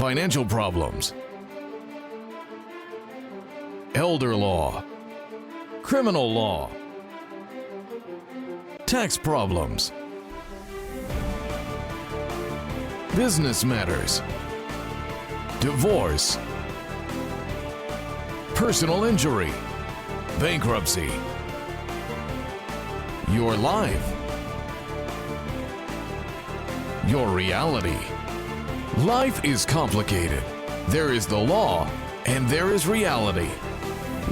financial problems, elder law, criminal law, tax problems, business matters, divorce, personal injury, bankruptcy, your life, your reality. Life is complicated. There is the law and there is reality.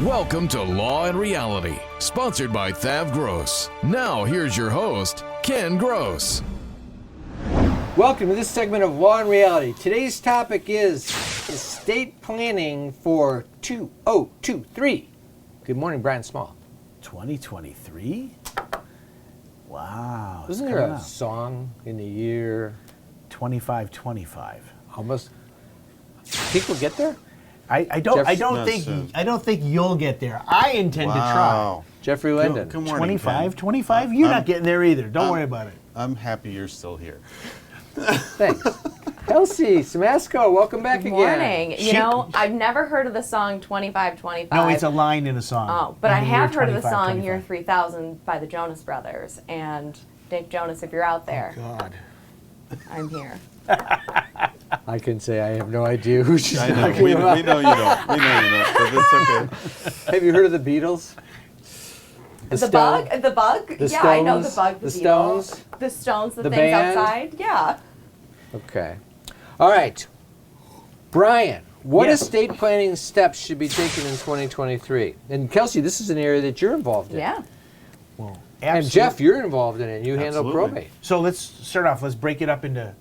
Welcome to Law and Reality, sponsored by THAV GROSS. Now here's your host, Ken Gross. Welcome to this segment of Law and Reality. Today's topic is estate planning for 2023. Good morning, Brian Small. 2023? Wow. Isn't there a song in the year 2525? almost? People get there? I don't think you'll get there. I intend to try. Jeffrey Linden. Good morning, 25? You're not getting there either. Don't worry about it. I'm happy you're still here. Thanks. Elsie Samasco, welcome back Good again. morning. You know, I've never heard of the song 2525. No, it's a line in a song. Oh, but I have heard of the song 25. Year 3000 by the Jonas Brothers. And Nick Jonas, if you're out there, God. I'm here. I can say I have no idea who she's I know. talking We about. know you don't. We know you don't, but it's okay. Have you heard of the Beatles? The Bug? The Bug? The Yeah, I know the Stones? Bug. The Beatles. Stones? The Stones, the The things band? outside. Yeah. Okay. All right. Brian, what Yes. estate planning steps should be taken in 2023? And Kelsey, this is an area that you're involved in. Yeah. Well, And Jeff, you're involved in it. You handle Absolutely. probate. So let's start off. Let's break it up into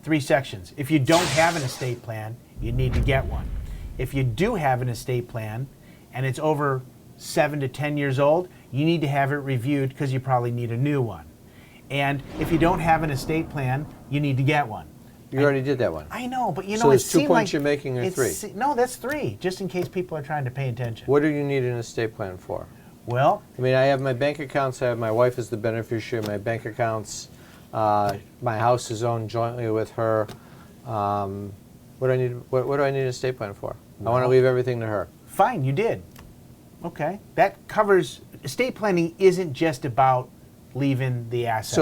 3 sections. If you don't have an estate plan, you need to get one. If you do have an estate plan and it's over 7 to 10 years old, you need to have it reviewed because you probably need a new one. And if you don't have an estate plan, you need to get one. You already did that one. I know, but you know, So it it's 2 seemed points like you're making or it's- 3? No, that's 3, just in case people are trying to pay attention. What do you need an estate plan for? Well, I mean, I have my bank accounts. I have my wife as the beneficiary of my bank accounts. My house is owned jointly with her. What do I need? What do I need an estate plan for? I want to Well- leave everything to her. fine, you did. Okay, that covers. Estate planning isn't just about leaving the assets.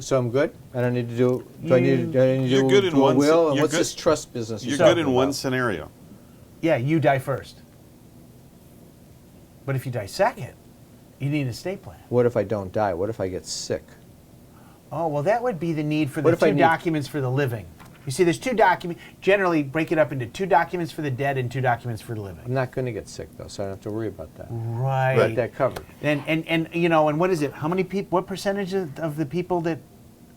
So I'm good. I don't need to do. Do I need to You're do, good in do a one will? se- And you're what's good- this trust business? You're you're good talking in one about? scenario. Yeah, you die first. But if you die second, you need an estate plan. What if I don't die? What if I get sick? Oh, well, that would be the need for What the if I 2 need- documents for the living. You see, there's 2 documents. Generally, break it up into 2 documents for the dead and 2 documents for the living. I'm not going to get sick though, so I don't have to worry about that. Right. Got that covered. And you know, and what is it? How many people? What percentage of the people that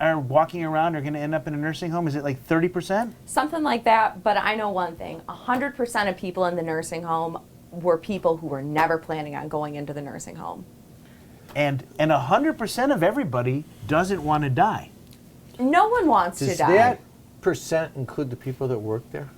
are walking around are going to end up in a nursing home? Is it like 30%? Something like that. But I know one thing. 100% of people in the nursing home were people who were never planning on going into the nursing home. And 100% of everybody doesn't want to die. No one wants Does to die. that percent include the people that work there?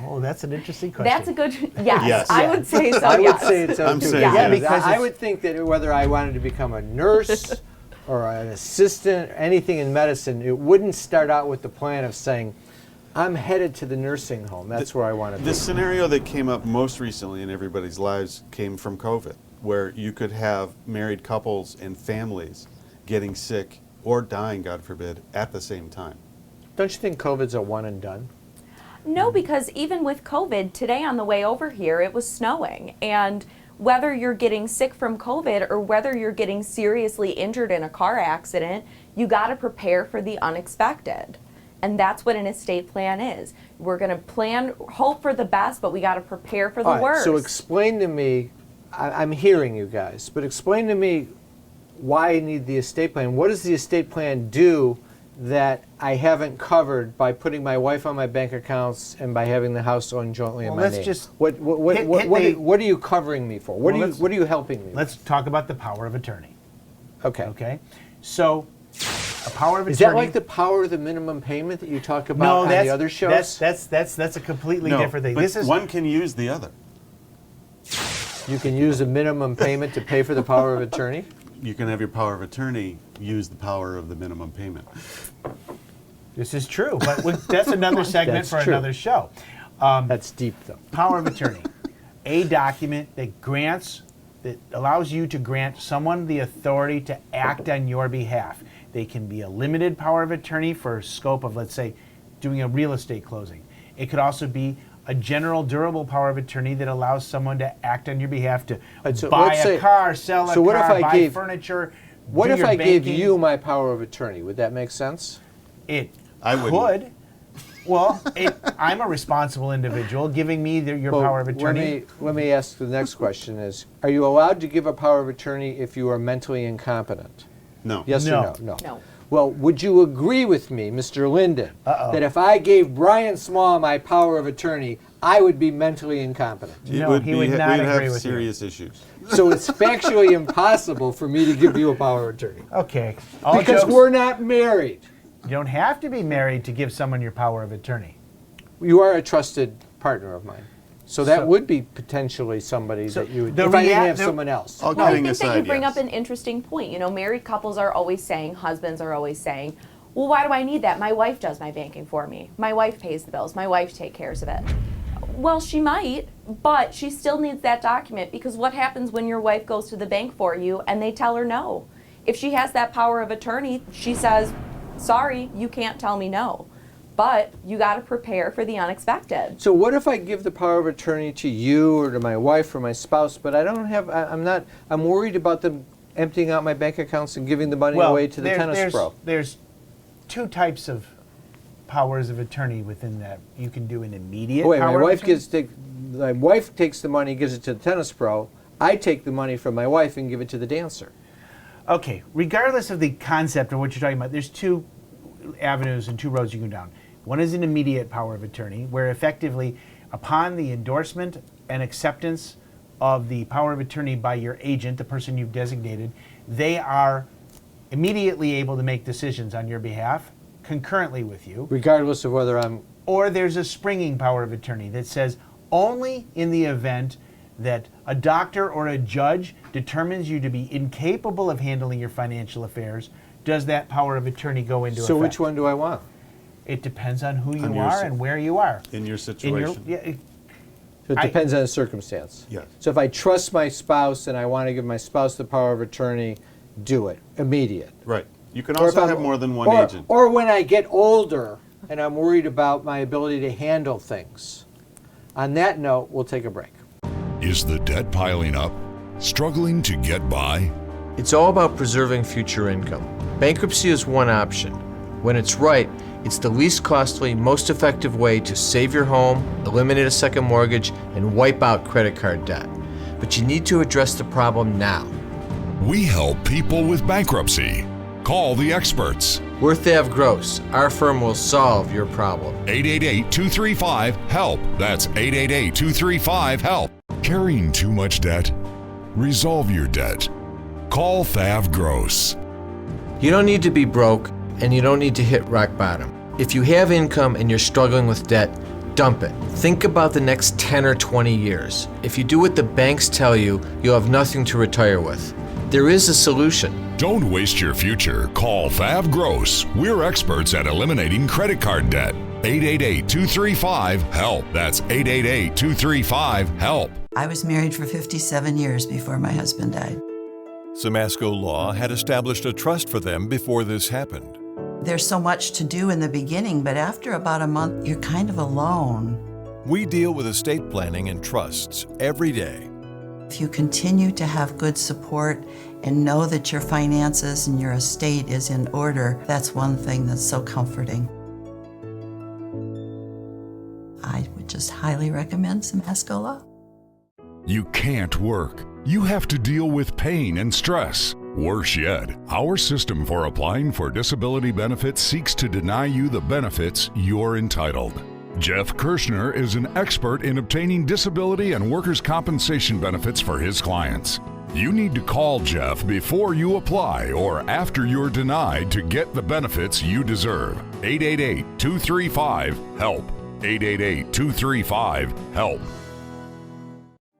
Oh, that's an interesting question. That's a good, yes, Yes. I would say so, I would yes. say it's I'm okay. saying Yeah, yes. because I it's- would think that whether I wanted to become a nurse or an assistant, anything in medicine, it wouldn't start out with the plan of saying, I'm headed to the nursing home. That's where I want to be. The scenario that came up most recently in everybody's lives came from COVID, where you could have married couples and families getting sick or dying, God forbid, at the same time. Don't you think COVID's a one and done? No, because even with COVID, today on the way over here, it was snowing. And whether you're getting sick from COVID or whether you're getting seriously injured in a car accident, you got to prepare for the unexpected. And that's what an estate plan is. We're going to plan, hope for the best, but we got to prepare for the All right, worst. so explain to me, I'm hearing you guys, but explain to me why I need the estate plan. What does the estate plan do that I haven't covered by putting my wife on my bank accounts and by having the house owned jointly in Well, my let's name? just What hit are you covering me for? What are you helping me with? Let's talk about the power of attorney. Okay. Okay, so a power of Is attorney. that like the power of the minimum payment that you talk about no, on that's the other shows? That's a completely No, different thing. but This is one can use the other. You can use a minimum payment to pay for the power of attorney? You can have your power of attorney use the power of the minimum payment. This is true, but that's another segment That's for true. another show. That's deep, though. Power of attorney, a document that allows you to grant someone the authority to act on your behalf. They can be a limited power of attorney for a scope of, let's say, doing a real estate closing. It could also be a general durable power of attorney that allows someone to act on your behalf to So buy let's a say- car, sell a so what if car, I buy gave- furniture. What do if your I gave banking. you my power of attorney? Would that make sense? It I wouldn't. could. Well, I'm a responsible individual. Giving me your Well, power of attorney. Let me ask the next question is, are you allowed to give a power of attorney if you are mentally incompetent? No. Yes No. or no? No. Well, would you agree with me, Mr. Linden, Uh-oh. that if I gave Brian Small my power of attorney, I would be mentally incompetent? No, he would not we'd agree have with you. serious issues. So it's factually impossible for me to give you a power of attorney. Okay. All Because jokes- we're not married. You don't have to be married to give someone your power of attorney. You are a trusted partner of mine. So that So- would be potentially somebody So that you would, the if I didn't rea- have the- someone else. All Well, I kidding think that aside, you bring yes. up an interesting point. You know, married couples are always saying, husbands are always saying, well, why do I need that? My wife does my banking for me. My wife pays the bills. My wife takes care of it. Well, she might, but she still needs that document, because what happens when your wife goes to the bank for you and they tell her no? If she has that power of attorney, she says, sorry, you can't tell me no. But you got to prepare for the unexpected. So what if I give the power of attorney to you or to my wife or my spouse, but I don't have, I'm worried about them emptying out my bank accounts and giving the money away to the tennis pro. There's two types of powers of attorney within that. You can do an immediate Oh, wait, power my of wife attorney. my wife takes the money, gives it to the tennis pro. I take the money from my wife and give it to the dancer. Okay, regardless of the concept of what you're talking about, there's two avenues and two roads you can go down. One is an immediate power of attorney, where effectively, upon the endorsement and acceptance of the power of attorney by your agent, the person you've designated, they are immediately able to make decisions on your behalf concurrently with you. Regardless of whether I'm, Or there's a springing power of attorney that says only in the event that a doctor or a judge determines you to be incapable of handling your financial affairs does that power of attorney go into effect. so which one do I want? It depends on who On you your are si- and where you are. In your situation. So it depends on the circumstance. Yes. So if I trust my spouse and I want to give my spouse the power of attorney, do it, immediate. Right. You can Or if also I'm- have more than one or, agent. Or when I get older and I'm worried about my ability to handle things. On that note, we'll take a break. Is the debt piling up? Struggling to get by? It's all about preserving future income. Bankruptcy is one option. When it's right, it's the least costly, most effective way to save your home, eliminate a second mortgage, and wipe out credit card debt. But you need to address the problem now. We help people with bankruptcy. Call the experts. We're THAV GROSS. Our firm will solve your problem. 888-235-HELP. That's 888-235-HELP. Carrying too much debt? Resolve your debt. Call THAV GROSS. You don't need to be broke, and you don't need to hit rock bottom. If you have income and you're struggling with debt, dump it. Think about the next 10 or 20 years. If you do what the banks tell you, you'll have nothing to retire with. There is a solution. Don't waste your future. Call THAV GROSS. We're experts at eliminating credit card debt. 888-235-HELP. That's 888-235-HELP. I was married for 57 years before my husband died. Simasco Law had established a trust for them before this happened. There's so much to do in the beginning, but after about a month, you're kind of alone. We deal with estate planning and trusts every day. If you continue to have good support and know that your finances and your estate is in order, that's one thing that's so comforting. I would just highly recommend Simasco Law. You can't work. You have to deal with pain and stress. Worse yet, our system for applying for disability benefits seeks to deny you the benefits you're entitled. Jeff Kirschner is an expert in obtaining disability and workers' compensation benefits for his clients. You need to call Jeff before you apply or after you're denied to get the benefits you deserve. 888-235-HELP. 888-235-HELP.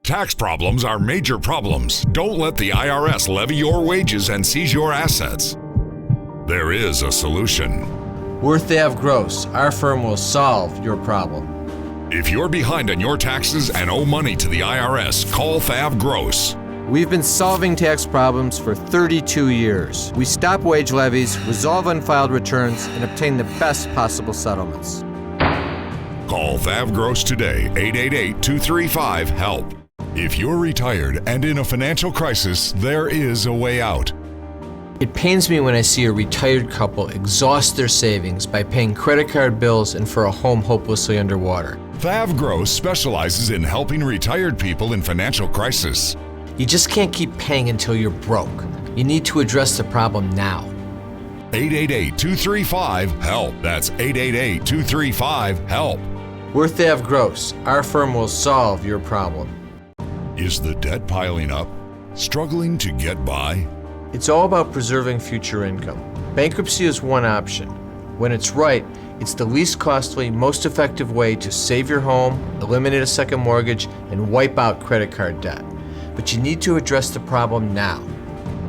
Tax problems are major problems. Don't let the IRS levy your wages and seize your assets. There is a solution. We're THAV Gross. Our firm will solve your problem. If you're behind on your taxes and owe money to the IRS, call THAV Gross. We've been solving tax problems for 32 years. We stop wage levies, resolve unfiled returns, and obtain the best possible settlements. Call THAV Gross today, 888-235-HELP. If you're retired and in a financial crisis, there is a way out. It pains me when I see a retired couple exhaust their savings by paying credit card bills and for a home hopelessly underwater. THAV Gross specializes in helping retired people in financial crisis. You just can't keep paying until you're broke. You need to address the problem now. 888-235-HELP. That's 888-235-HELP. We're THAV Gross. Our firm will solve your problem. Is the debt piling up? Struggling to get by? It's all about preserving future income. Bankruptcy is one option. When it's right, it's the least costly, most effective way to save your home, eliminate a second mortgage, and wipe out credit card debt. But you need to address the problem now.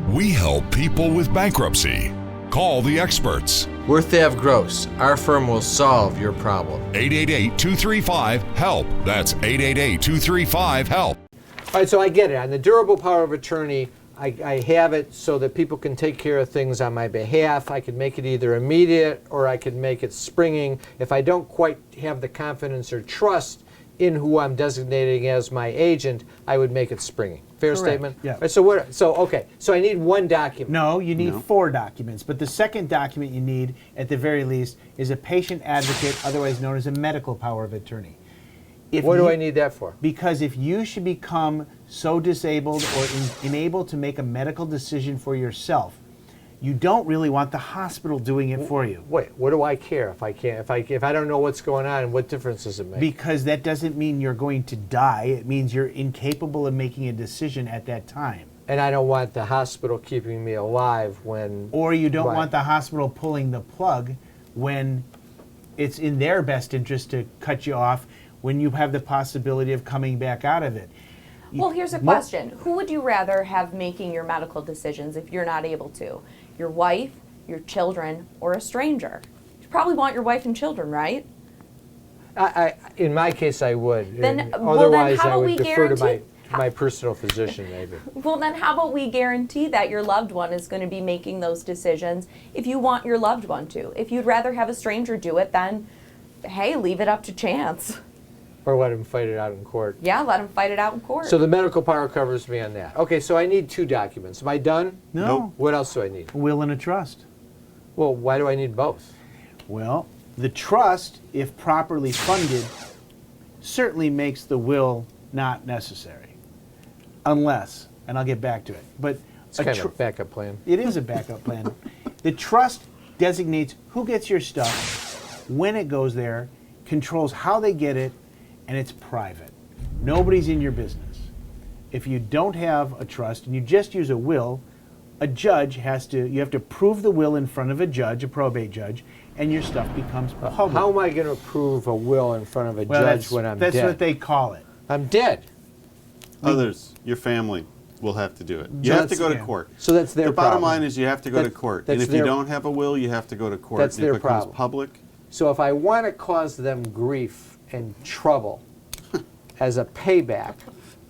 We help people with bankruptcy. Call the experts. We're THAV Gross. Our firm will solve your problem. 888-235-HELP. That's 888-235-HELP. All right, so I get it. On the durable power of attorney, I have it so that people can take care of things on my behalf. I could make it either immediate or I could make it springing. If I don't quite have the confidence or trust in who I'm designating as my agent, I would make it springing. Fair Correct. statement? Yeah. All right, so I need one document. No, you need 4 documents. But the second document you need, at the very least, is a patient advocate, otherwise known as a medical power of attorney. What do I need that for? Because if you should become so disabled or unable to make a medical decision for yourself, you don't really want the hospital doing it for you. Wait, what do I care if I can't? If I don't know what's going on, what difference does it make? Because that doesn't mean you're going to die. It means you're incapable of making a decision at that time. And I don't want the hospital keeping me alive when... Or you don't Right. want the hospital pulling the plug when it's in their best interest to cut you off when you have the possibility of coming back out of it. Well, here's a question. Who would you rather have making your medical decisions if you're not able to? Your wife, your children, or a stranger? You probably want your wife and children, right? In my case, I would. Then- And well, then otherwise, how I about would we defer to guarantee- my personal physician, maybe. Well, then how about we guarantee that your loved one is going to be making those decisions if you want your loved one to? If you'd rather have a stranger do it, then, hey, leave it up to chance. Or let him fight it out in court. Yeah, let him fight it out in court. So the medical power covers me on that. Okay, so I need 2 documents. Am I done? No. Nope. What else do I need? A will and a trust. Well, why do I need both? Well, the trust, if properly funded, certainly makes the will not necessary. Unless, and I'll get back to it, but It's kind of a backup plan. it is a backup plan. The trust designates who gets your stuff, when it goes there, controls how they get it, and it's private. Nobody's in your business. If you don't have a trust and you just use a will, a judge you have to prove the will in front of a judge, a probate judge, and your stuff becomes public. How am I going to approve a will in front of a judge when I'm that's dead? what they call it. I'm dead. Others, your family, will have to do it. You have to go to yeah. court. So that's their The bottom problem. line is you have to go to court. And that's if you their- don't have a will, you have to go to court. That's and their it becomes problem. public. So if I want to cause them grief and trouble as a payback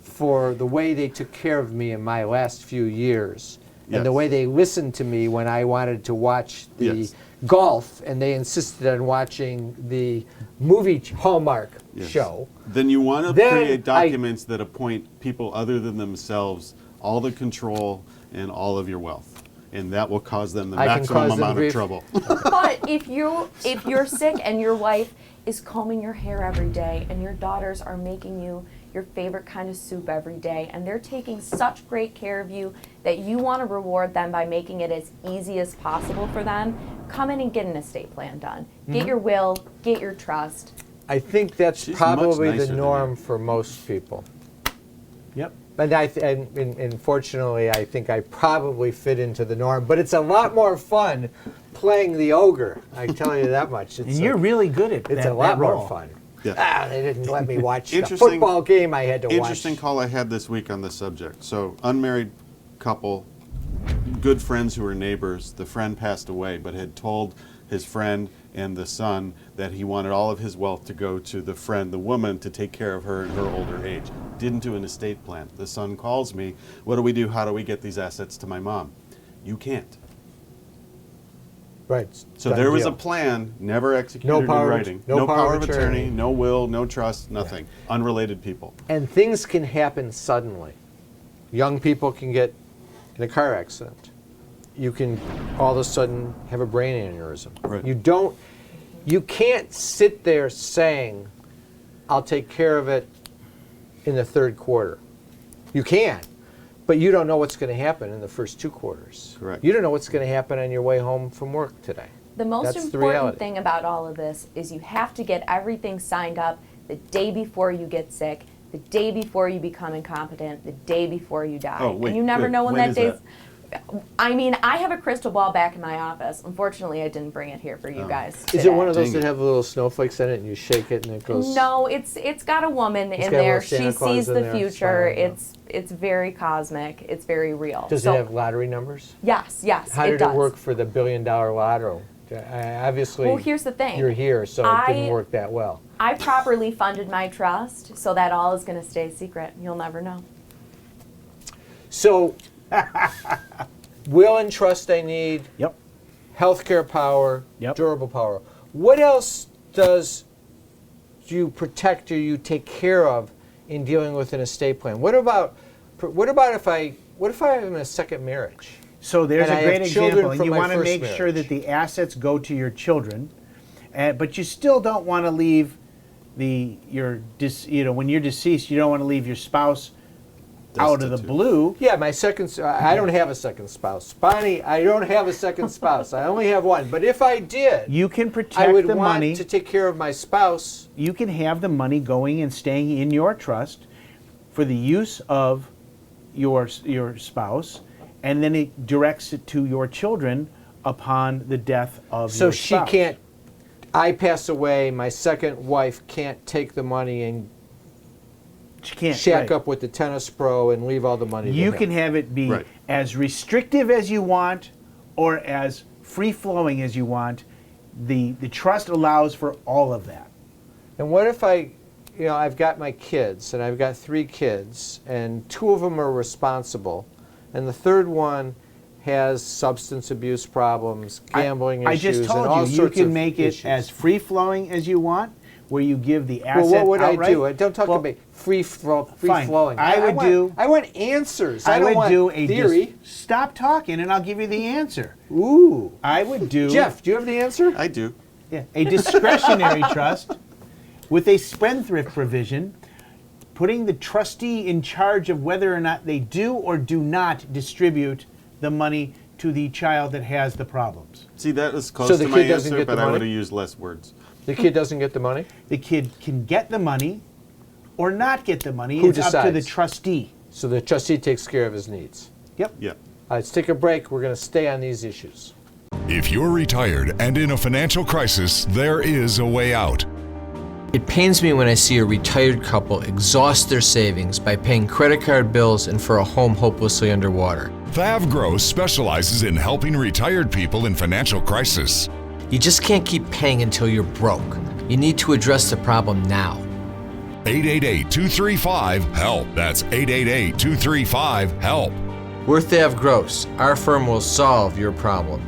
for the way they took care of me in my last few years, and the Yes. way they listened to me when I wanted to watch the Yes. golf, and they insisted on watching the movie Hallmark Yes. show. Then you want to Then create documents that appoint people other than themselves all the control and all of your wealth. And that will cause them the I can maximum cause them amount of grief. trouble. But if you're sick and your wife is combing your hair every day and your daughters are making you your favorite kind of soup every day and they're taking such great care of you that you want to reward them by making it as easy as possible for them, come in and get an estate plan done. Get your will, get your trust. I think that's She's probably much nicer the than norm you. for most people. Yep. And and fortunately, I think I probably fit into the norm. But it's a lot more fun playing the ogre. I tell you that much. And you're really good at It's that, a lot that more role. fun. Yeah. They didn't let me watch the Interesting- football game I had to watch. Interesting call I had this week on this subject. So, unmarried couple, good friends who were neighbors. The friend passed away, but had told his friend, and the son, that he wanted all of his wealth to go to the friend, the woman, to take care of her in her older age. Didn't do an estate plan. The son calls me, what do we do? How do we get these assets to my mom? You can't. Right. So done there was deal. a plan, never executed No in power- writing. no power of attorney, no will, no trust, nothing. Unrelated people. And things can happen suddenly. Young people can get in a car accident. You can all of a sudden have a brain aneurysm. Right. You can't sit there saying, I'll take care of it in the third quarter. You can, but you don't know what's going to happen in the first 2 quarters. Correct. You don't know what's going to happen on your way home from work today. The most That's the important reality. thing about all of this is you have to get everything signed up the day before you get sick, the day before you become incompetent, the day before you die. Oh, wait, and you never wait, know when when that is day's. I mean, I have a crystal ball back in my office. Unfortunately, I didn't bring it here for you guys. Is it one of today. those Dang that it. have little snowflakes in it and you shake it and it goes? No, it's got a woman in got a there. little Santa She Claus sees in the there, future. smiling, It's very cosmic. It's very real. Does So- it have lottery numbers? Yes, yes, How it did does. it work for the $1 billion lotto? Obviously, Well, here's the thing. you're here, so it didn't work that well. I properly funded my trust, so that all is going to stay secret. You'll never know. So, will and trust I need, Yep. healthcare power, Yep. durable power. What else do you protect or you take care of in dealing with an estate plan? What about if I'm in a second marriage? So there's And a I great have children example, and from you my want to first make sure marriage. that the assets go to your children, but you still don't want to leave when you're deceased, you don't want to leave your spouse out of the Destitute. blue. Yeah, I don't have a second spouse. Bonnie, I don't have a second spouse. I only have one. But if I did, You can I protect would the want money. to take care of my spouse. You can have the money going and staying in your trust for the use of your spouse, and then it directs it to your children upon the death of So your she spouse. can't, I pass away, my second wife can't take the money and She can't shack right. up with the tennis pro and leave all the money to You him. can have it be Right. as restrictive as you want or as free-flowing as you want. The trust allows for all of that. And what if I've got my kids, and I've got 3 kids, and 2 of them are responsible, and the third one has substance abuse problems, gambling I issues, just and all told you, you sorts can of make issues. it as free-flowing as you want, where you give the asset Well, what would outright. I do? Don't talk Well, about free fine. flowing. I would do- I want answers. I don't would want do a theory. stop talking, and I'll give you the answer. Ooh, I would do Jeff, do you have the answer? I do. a discretionary trust with a spendthrift provision, putting the trustee in charge of whether or not they do or do not distribute the money to the child that has the problems. See, that was close So the to kid my doesn't answer, get the but I money? would have used less words. The kid doesn't get the money. The kid can get the money or not get the money. Who It's up to the decides? trustee. So the trustee takes care of his needs. Yep. Yeah. All right, let's take a break. We're going to stay on these issues. If you're retired and in a financial crisis, there is a way out. It pains me when I see a retired couple exhaust their savings by paying credit card bills and for a home hopelessly underwater. THAV GROSS specializes in helping retired people in financial crisis. You just can't keep paying until you're broke. You need to address the problem now. 888-235-HELP. That's 888-235-HELP. We're THAV Gross. Our firm will solve your problem.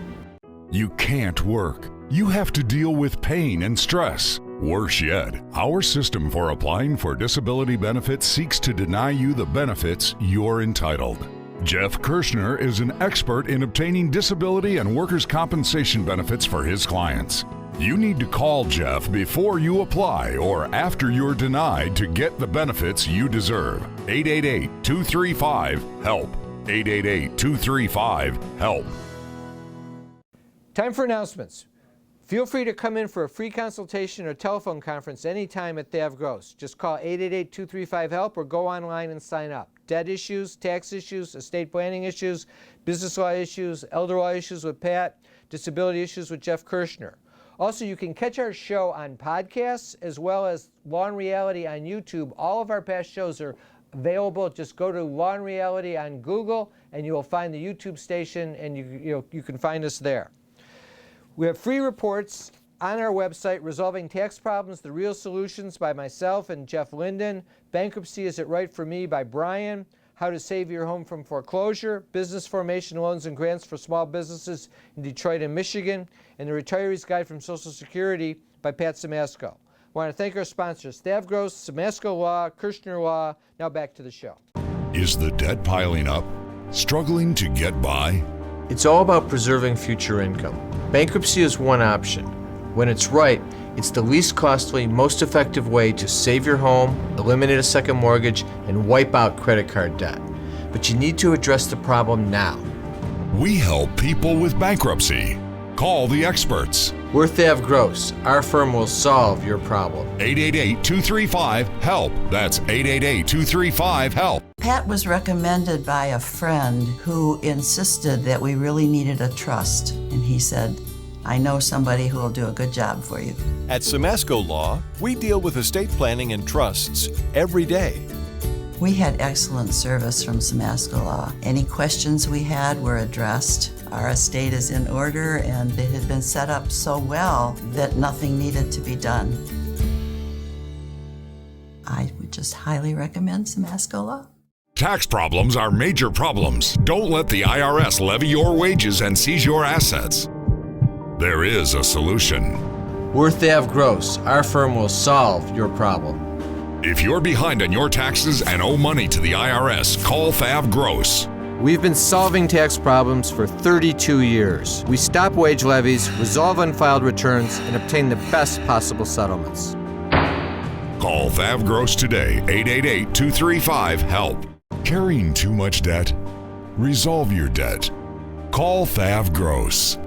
You can't work. You have to deal with pain and stress. Worse yet, our system for applying for disability benefits seeks to deny you the benefits you're entitled. Jeff Kirschner is an expert in obtaining disability and workers' compensation benefits for his clients. You need to call Jeff before you apply or after you're denied to get the benefits you deserve. 888-235-HELP. 888-235-HELP. Time for announcements. Feel free to come in for a free consultation or telephone conference anytime at THAV Gross. Just call 888-235-HELP or go online and sign up. Debt issues, tax issues, estate planning issues, business law issues, elder law issues with Pat, disability issues with Jeff Kirschner. Also, you can catch our show on podcasts as well as Law and Reality on YouTube. All of our past shows are available. Just go to Law and Reality on Google and you will find the YouTube station, and you can find us there. We have free reports on our website, Resolving Tax Problems, The Real Solutions by myself and Jeff Linden, Bankruptcy, Is It Right for Me by Brian, How to Save Your Home from Foreclosure, Business Formation Loans and Grants for Small Businesses in Detroit and Michigan, and The Retiree's Guide from Social Security by Pat Simasco. I want to thank our sponsors, THAV GROSS, Simasco Law, Kirshner Law. Now back to the show. Is the debt piling up? Struggling to get by? It's all about preserving future income. Bankruptcy is one option. When it's right, it's the least costly, most effective way to save your home, eliminate a second mortgage, and wipe out credit card debt. But you need to address the problem now. We help people with bankruptcy. Call the experts. We're THAV GROSS. Our firm will solve your problem. 888-235-HELP. That's 888-235-HELP. Pat was recommended by a friend who insisted that we really needed a trust. And he said, I know somebody who will do a good job for you. At Simasco Law, we deal with estate planning and trusts every day. We had excellent service from Simasco Law. Any questions we had were addressed. Our estate is in order and it had been set up so well that nothing needed to be done. I would just highly recommend Simasco Law. Tax problems are major problems. Don't let the IRS levy your wages and seize your assets. There is a solution. We're THAV GROSS. Our firm will solve your problem. If you're behind on your taxes and owe money to the IRS, call THAV GROSS. We've been solving tax problems for 32 years. We stop wage levies, resolve unfiled returns, and obtain the best possible settlements. Call THAV GROSS today, 888-235-HELP. Carrying too much debt? Resolve your debt. Call THAV GROSS.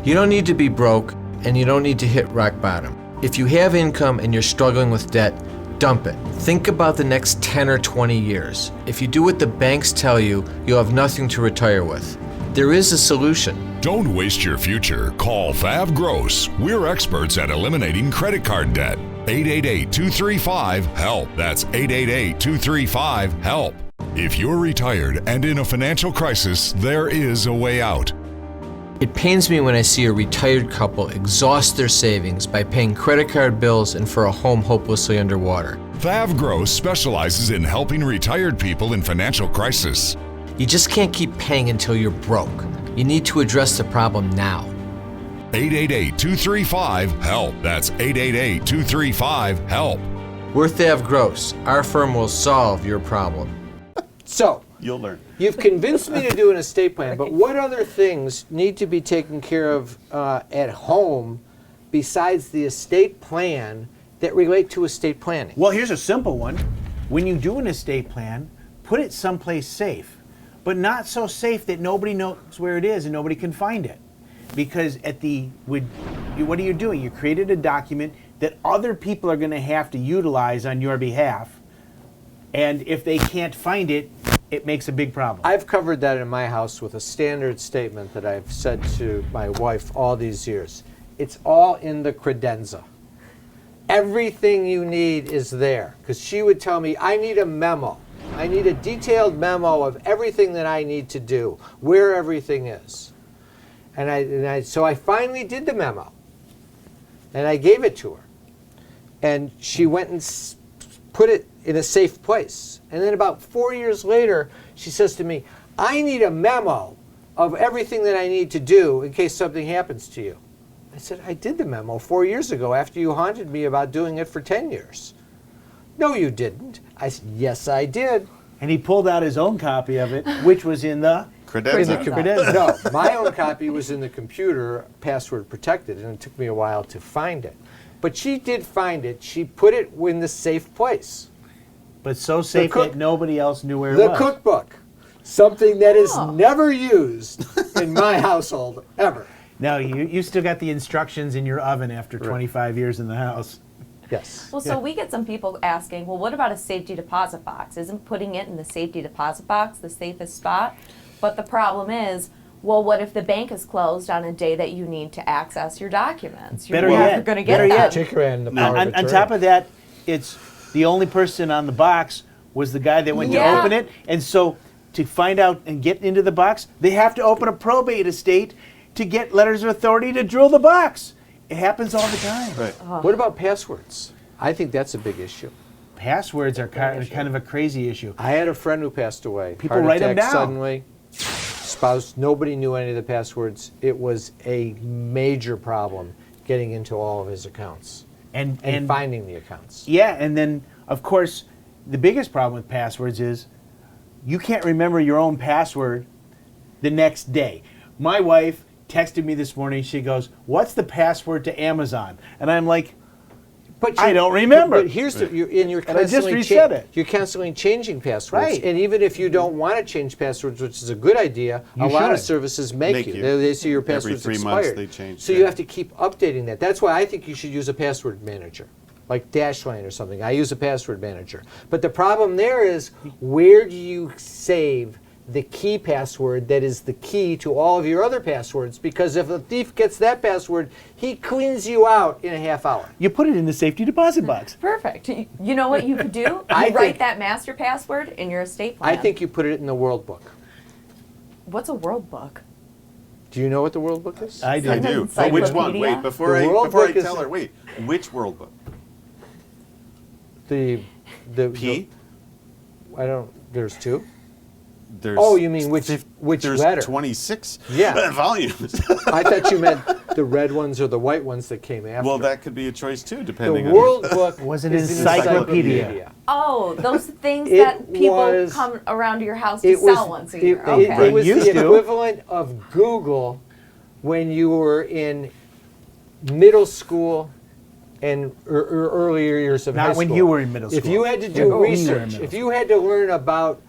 You don't need to be broke, and you don't need to hit rock bottom. If you have income and you're struggling with debt, dump it. Think about the next 10 or 20 years. If you do what the banks tell you, you'll have nothing to retire with. There is a solution. Don't waste your future. Call THAV GROSS. We're experts at eliminating credit card debt. 888-235-HELP. That's 888-235-HELP. If you're retired and in a financial crisis, there is a way out. It pains me when I see a retired couple exhaust their savings by paying credit card bills and for a home hopelessly underwater. THAV GROSS specializes in helping retired people in financial crisis. You just can't keep paying until you're broke. You need to address the problem now. 888-235-HELP. That's 888-235-HELP. We're THAV GROSS. Our firm will solve your problem. So, You'll learn. you've convinced me to do an estate plan, but what other things need to be taken care of at home besides the estate plan that relate to estate planning? Well, here's a simple one. When you do an estate plan, put it someplace safe, but not so safe that nobody knows where it is and nobody can find it. Because what are you doing? You created a document that other people are going to have to utilize on your behalf, and if they can't find it, it makes a big problem. I've covered that in my house with a standard statement that I've said to my wife all these years. It's all in the credenza. Everything you need is there. Because she would tell me, I need a memo. I need a detailed memo of everything that I need to do, where everything is. So I finally did the memo. And I gave it to her. And she went and put it in a safe place. And then about 4 years later, she says to me, I need a memo of everything that I need to do in case something happens to you. I said, I did the memo 4 years ago after you haunted me about doing it for 10 years. No, you didn't. I said, yes, I did. And he pulled out his own copy of it, which was in the Credenza. No, my own copy was in the computer, password protected, and it took me a while to find it. But she did find it. She put it in the safe place. But so safe that nobody else knew where it The was. cookbook. Something that is never used in my household, ever. No, you still got the instructions in your oven after 25 years in the house. Yes. Well, so we get some people asking, well, what about a safety deposit box? Isn't putting it in the safety deposit box the safest spot? But the problem is, well, what if the bank is closed on a day that you need to access your documents? You're never going to get them. On top of that, it's the only person on the box was the guy that went to open it. And so to find out and get into the box, they have to open a probate estate to get letters of authority to drill the box. It happens all the time. Right. What about passwords? I think that's a big issue. Passwords are kind of a crazy issue. I had a friend who passed away. People Heart write 'em attack down. Suddenly. Spouse, nobody knew any of the passwords. It was a major problem getting into all of his accounts And finding the accounts. yeah, and then of course the biggest problem with passwords is you can't remember your own password the next day. My wife texted me this morning. She goes, "What's the password to Amazon?" And I'm like, But I don't remember. But here's the, you're And I just constantly reset it. You're constantly changing passwords, Right. and even if you don't want to change passwords, which is a good idea, You a lot of should. services make you. you. They see your Every password's 3 months expired. they change, So yeah. you have to keep updating that. That's why I think you should use a password manager, like Dashlane or something. I use a password manager. But the problem there is, where do you save the key password that is the key to all of your other passwords? Because if a thief gets that password, he cleans you out in a half hour. you put it in the safety deposit box. Perfect. You know what you could do? You I write think- that master password in your estate plan. I think you put it in the World Book. What's a world book? Do you know what the World Book is? I do. I do. But which one? Encyclopedia? Wait, before The I World before I Book is- tell her. Wait, which World Book? The P. I don't. There's two. There's Oh, you mean which there's letter? 26 Yeah. volumes. I thought you meant the red ones or the white ones that came after. Well, that could be a choice too, the depending on. World Book Was an is an encyclopedia. Oh, those things It that people was- come around to your house to It was, sell once a year. it, Okay. it was Used the to. equivalent of Google when you were in middle school and or earlier years of high Not school. when you were in middle If school. you had to When do you were in research, middle if you had to learn about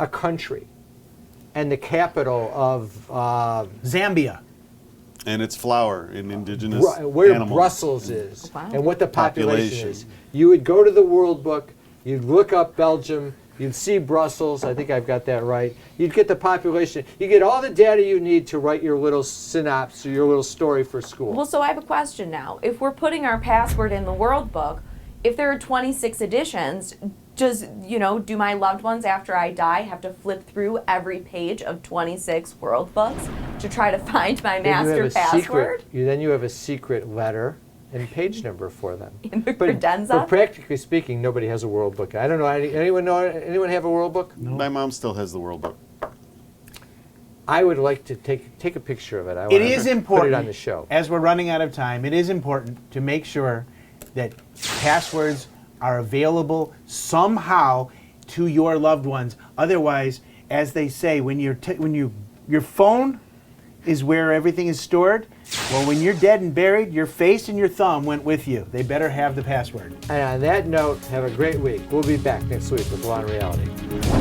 a country and the capital of Zambia. And it's flour in indigenous where animals. Brussels is Wow. and what the population Population. is. You would go to the World Book, you'd look up Belgium, you'd see Brussels, I think I've got that right. You'd get the population, you get all the data you need to write your little synopsis or your little story for school. Well, so I have a question now. If we're putting our password in the World Book, if there are 26 editions, do my loved ones after I die have to flip through every page of 26 World Books to try to find my Then you have master a password? then you have a secret letter and page number for them. In the But credenza? practically speaking, nobody has a World Book. I don't know. Anyone have a World Book? My mom still has the World Book. I would like to take a picture of it. I It wanna is put important, it on the show. as we're running out of time, it is important to make sure that passwords are available somehow to your loved ones. Otherwise, as they say, when your phone is where everything is stored, well, when you're dead and buried, your face and your thumb went with you. They better have the password. And on that note, have a great week. We'll be back next week with Law and Reality.